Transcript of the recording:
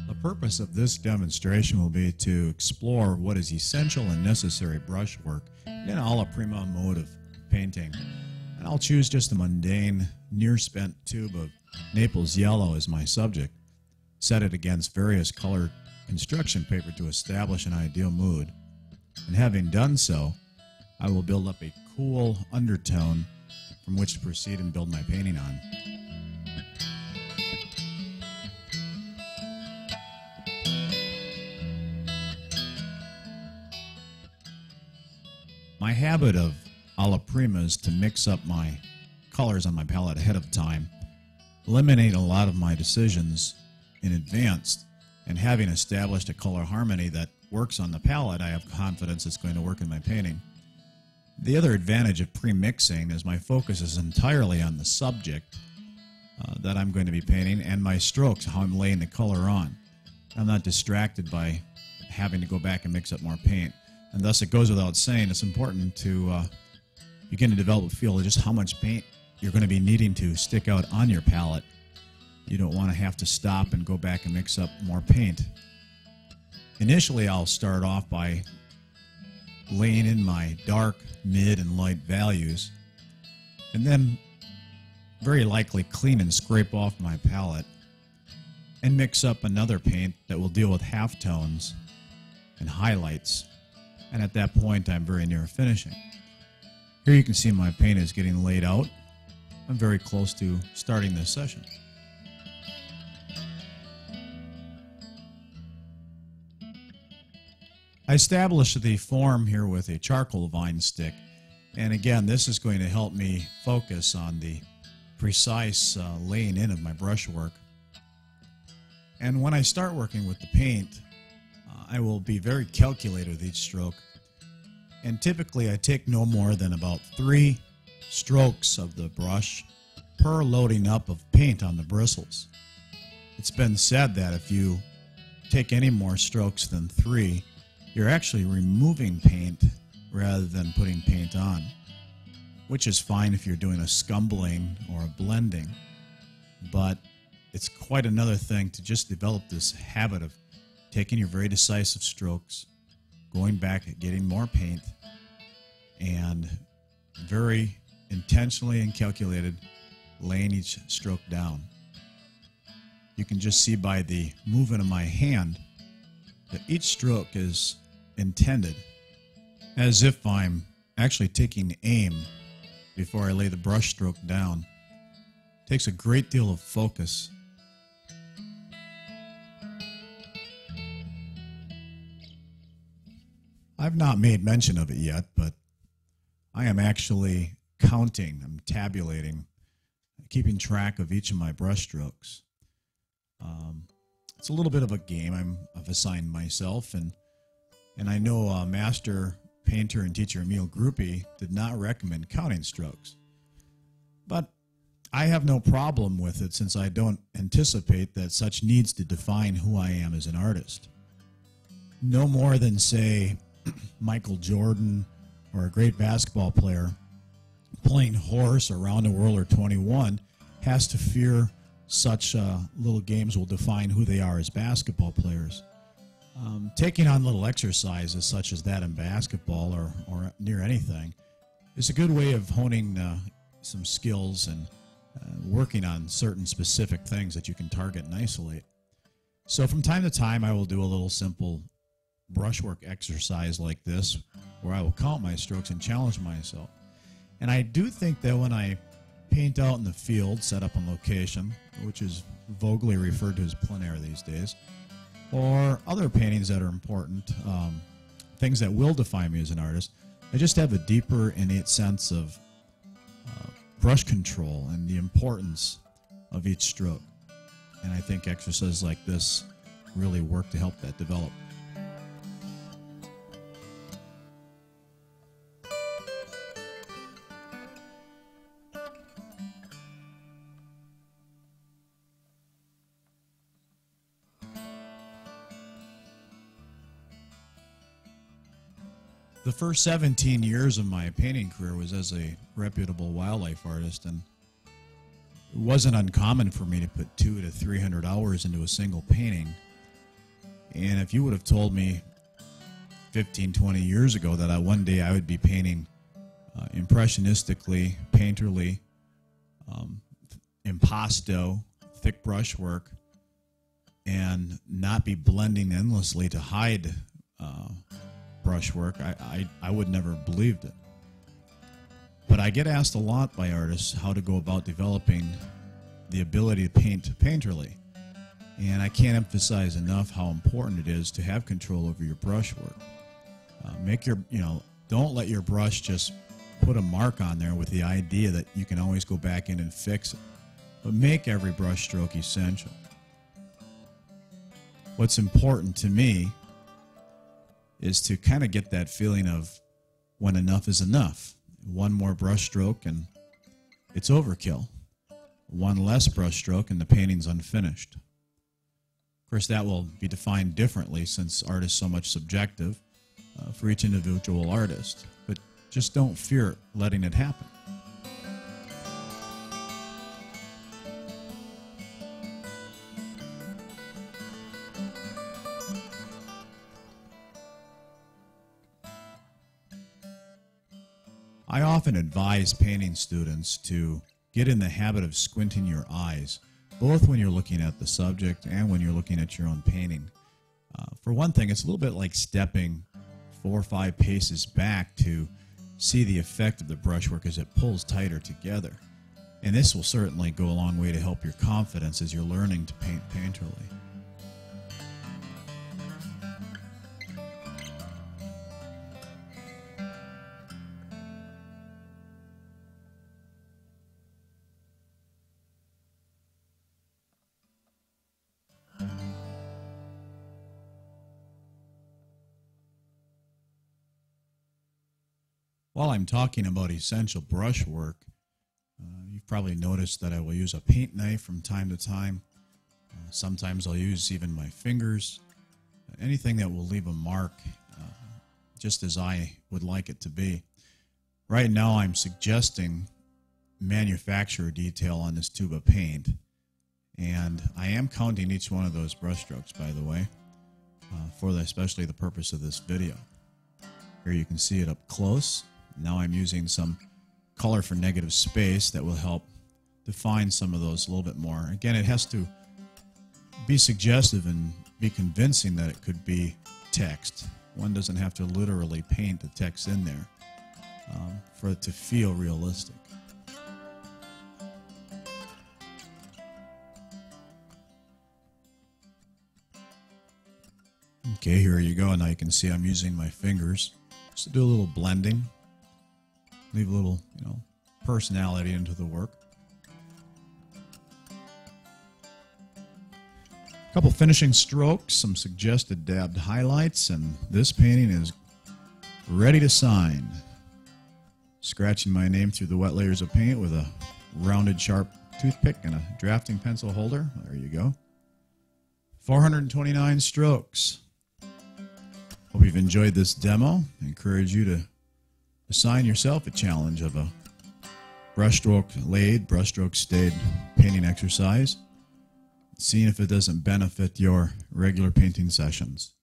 The purpose of this demonstration will be to explore what is essential and necessary brushwork in alla prima mode of painting. And I'll choose just a mundane, near-spent tube of Naples yellow as my subject, set it against various colored construction paper to establish an ideal mood. And having done so, I will build up a cool undertone from which to proceed and build my painting on. My habit of alla prima is to mix up my colors on my palette ahead of time, eliminate a lot of my decisions in advance, and having established a color harmony that works on the palette, I have confidence it's going to work in my painting. The other advantage of pre-mixing is my focus is entirely on the subject that I'm going to be painting and my strokes, how I'm laying the color on. I'm not distracted by having to go back and mix up more paint. And thus it goes without saying, it's important to begin to develop a feel of just how much paint you're going to be needing to stick out on your palette. You don't want to have to stop and go back and mix up more paint. Initially, I'll start off by laying in my dark, mid, and light values, and then very likely clean and scrape off my palette and mix up another paint that will deal with halftones and highlights. And at that point, I'm very near finishing. Here you can see my paint is getting laid out. I'm very close to starting this session. I established the form here with a charcoal vine stick. And again, this is going to help me focus on the precise laying in of my brushwork. And when I start working with the paint, I will be very calculated with each stroke, and typically I take no more than about 3 strokes of the brush per loading up of paint on the bristles. It's been said that if you take any more strokes than 3, you're actually removing paint rather than putting paint on, which is fine if you're doing a scumbling or a blending, but it's quite another thing to just develop this habit of taking your very decisive strokes, going back and getting more paint, and very intentionally and calculated laying each stroke down. You can just see by the movement of my hand that each stroke is intended, as if I'm actually taking aim before I lay the brush stroke down. It takes a great deal of focus. I've not made mention of it yet, but I am actually counting, I'm tabulating, keeping track of each of my brush strokes. It's a little bit of a game I've assigned myself, and I know master painter and teacher Emil Gruppi did not recommend counting strokes. But I have no problem with it, since I don't anticipate that such needs to define who I am as an artist. No more than, say, Michael Jordan or a great basketball player playing horse or round the world or 21 has to fear such little games will define who they are as basketball players. Taking on little exercises such as that in basketball or near anything is a good way of honing some skills and working on certain specific things that you can target and isolate. So from time to time I will do a little simple brushwork exercise like this, where I will count my strokes and challenge myself. And I do think that when I paint out in the field, set up on location, which is voguely referred to as plein air these days, or other paintings that are important, things that will define me as an artist, I just have a deeper innate sense of brush control and the importance of each stroke. And I think exercises like this really work to help that develop. The first 17 years of my painting career was as a reputable wildlife artist, and it wasn't uncommon for me to put 200 to 300 hours into a single painting. And if you would have told me 15, 20 years ago that one day I would be painting impressionistically, painterly, impasto, thick brushwork, and not be blending endlessly to hide brushwork, I would never have believed it. But I get asked a lot by artists how to go about developing the ability to paint painterly. And I can't emphasize enough how important it is to have control over your brushwork. Don't let your brush just put a mark on there with the idea that you can always go back in and fix it. But make every brush stroke essential. What's important to me is to kind of get that feeling of when enough is enough. One more brush stroke and it's overkill. One less brush stroke and the painting's unfinished. Of course, that will be defined differently since art is so much subjective for each individual artist. But just don't fear letting it happen. I often advise painting students to get in the habit of squinting your eyes, both when you're looking at the subject and when you're looking at your own painting. For one thing, it's a little bit like stepping 4 or 5 paces back to see the effect of the brushwork as it pulls tighter together. And this will certainly go a long way to help your confidence as you're learning to paint painterly. While I'm talking about essential brushwork, you've probably noticed that I will use a paint knife from time to time. Sometimes I'll use even my fingers. Anything that will leave a mark just as I would like it to be. Right now I'm suggesting manufacturer detail on this tube of paint. And I am counting each one of those brush strokes, by the way, especially the purpose of this video. Here you can see it up close. Now I'm using some color for negative space that will help define some of those a little bit more. Again, it has to be suggestive and be convincing that it could be text. One doesn't have to literally paint the text in there for it to feel realistic. Okay, here you go. Now you can see I'm using my fingers just to do a little blending. Leave a little, personality into the work. A couple finishing strokes, some suggested dabbed highlights, and this painting is ready to sign. Scratching my name through the wet layers of paint with a rounded sharp toothpick and a drafting pencil holder. There you go. 429 strokes. Hope you've enjoyed this demo. I encourage you to assign yourself a challenge of a brushstroke laid, brushstroke stayed painting exercise, seeing if it doesn't benefit your regular painting sessions.